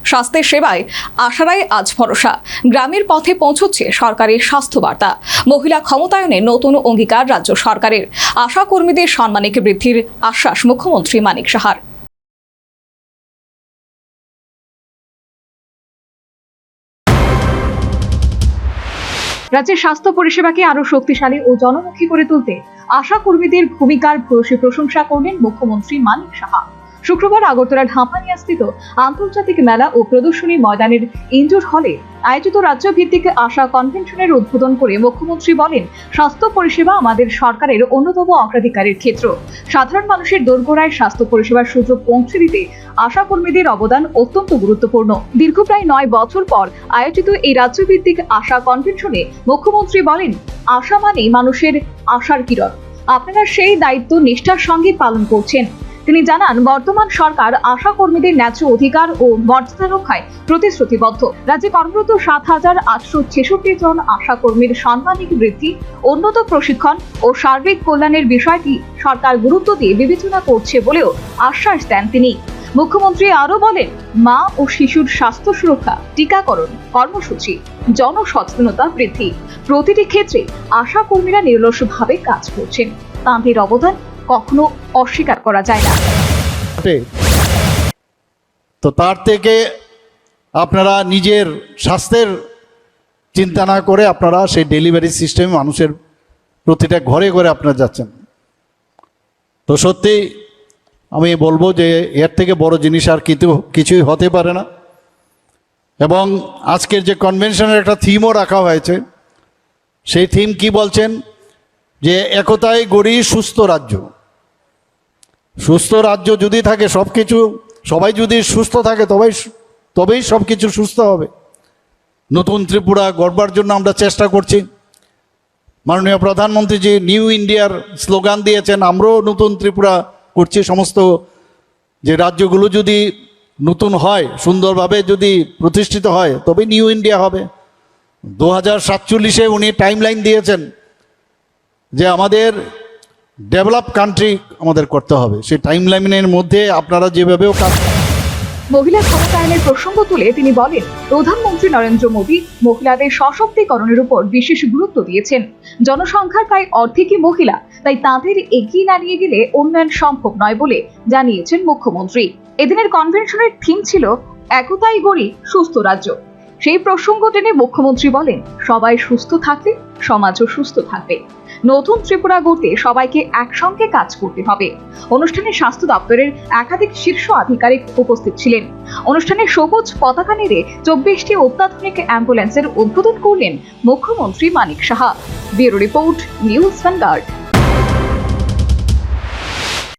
স্বাস্থ্যের সেবায় আশারাই আজ ভরসা। গ্রামের পথে পৌঁছচ্ছে সরকারের স্বাস্থ্য বার্তা। মহিলা ক্ষমতায়নে নতুন অঙ্গীকার রাজ্য সরকারের। আশা কর্মীদের সম্মানিক বৃদ্ধির আশ্বাস মুখ্যমন্ত্রী মানিক সাহার। রাজ্যের স্বাস্থ্য পরিষেবাকে আরো শক্তিশালী ও জনমুখী করে তুলতে আশা কর্মীদের ভূমিকার ভূয়সী প্রশংসা করলেন মুখ্যমন্ত্রী মানিক সাহা। শুক্রবার আগরতলার ঢাপানিয়াস্থিত আন্তর্জাতিক মেলা ও প্রদর্শনী ময়দানের ইনডোর হলে আয়োজিত রাজ্যভিত্তিক আশা কনভেনশনের উদ্বোধন করে মুখ্যমন্ত্রী বলেন, স্বাস্থ্য পরিষেবা আমাদের সরকারের অন্যতম অগ্রাধিকারের ক্ষেত্র। সাধারণ মানুষের দোরগোড়ায় স্বাস্থ্য পরিষেবার সুযোগ পৌঁছে দিতে আশা কর্মীদের অবদান অত্যন্ত গুরুত্বপূর্ণ। দীর্ঘ প্রায় 9 বছর পর আয়োজিত এই রাজ্যভিত্তিক আশা কনভেনশনে মুখ্যমন্ত্রী বলেন, আশা মানেই মানুষের আশার কিরণ। আপনারা সেই দায়িত্ব নিষ্ঠার সঙ্গে পালন করছেন। তিনি জানান, বর্তমান সরকার আশা কর্মীদের ন্যায্য অধিকার ও মর্যাদা রক্ষায় প্রতিশ্রুতিবদ্ধ। রাজ্যে কর্মরত 7,866 জন আশা কর্মীর সম্মানিক বৃদ্ধি, উন্নত প্রশিক্ষণ ও সার্বিক কল্যাণের বিষয়টি সরকার গুরুত্ব দিয়ে বিবেচনা করছে বলেও আশ্বাস দেন তিনি। মুখ্যমন্ত্রী আরো বলেন, মা ও শিশুর স্বাস্থ্য সুরক্ষা, টিকাকরণ কর্মসূচি, জনসচেতনতা বৃদ্ধি প্রতিটি ক্ষেত্রে আশা কর্মীরা নিরলসভাবে কাজ করছেন। তাঁদের অবদান কখনো অস্বীকার করা যায় না। তো তার থেকে আপনারা নিজের স্বাস্থ্যের চিন্তা না করে আপনারা সেই ডেলিভারি সিস্টেমে মানুষের প্রতিটা ঘরে ঘরে আপনারা যাচ্ছেন। তো সত্যি আমি বলবো যে এর থেকে বড় জিনিস আর কিছুই হতে পারে না। এবং আজকের যে কনভেনশনের একটা থিমও রাখা হয়েছে, সেই থিম কি বলছেন, যে একতায় গড়ি সুস্থ রাজ্য। সুস্থ রাজ্য যদি থাকে, সবাই যদি সুস্থ থাকে তবেই সব কিছু সুস্থ হবে। নতুন ত্রিপুরা গড়বার জন্য আমরা চেষ্টা করছি। মাননীয় প্রধানমন্ত্রী যে নিউ ইন্ডিয়ার স্লোগান দিয়েছেন, আমরাও নতুন ত্রিপুরা করছি। সমস্ত যে রাজ্যগুলো যদি নতুন হয়, সুন্দরভাবে যদি প্রতিষ্ঠিত হয়, তবে নিউ ইন্ডিয়া হবে। 2047-এ উনি টাইমলাইন দিয়েছেন যে আমাদের ডেভেলপ কান্ট্রি আমাদের করতে হবে। সেই টাইমলাইনের মধ্যে আপনারা যেভাবেও কাজ। মহিলা ক্ষমতায়নের প্রসঙ্গ তুলে তিনি বলেন, প্রধানমন্ত্রী নরেন্দ্র মোদী মহিলাদের সশক্তিকরণের উপর বিশেষ গুরুত্ব দিয়েছেন। জনসংখ্যার প্রায় অর্ধেকই মহিলা, তাই তাঁদের এগিয়ে না নিয়ে গেলে উন্নয়ন সম্ভব নয় বলে জানিয়েছেন মুখ্যমন্ত্রী। এদিনের কনভেনশনের থিম ছিল একতাই গড়ি সুস্থ রাজ্য। সেই প্রসঙ্গ টেনে মুখ্যমন্ত্রী বলেন, সবাই সুস্থ থাকলে সমাজও সুস্থ থাকবে। নতুন ত্রিপুরা গড়তে সবাইকে একসঙ্গে কাজ করতে হবে। অনুষ্ঠানে স্বাস্থ্য দপ্তরের একাধিক শীর্ষ আধিকারিক উপস্থিত ছিলেন। অনুষ্ঠানে সবুজ পতাকা নেড়ে 24টি অত্যাধুনিক অ্যাম্বুলেন্সের উদ্বোধন করলেন মুখ্যমন্ত্রী Manik Saha. Bureau report, News vanguard.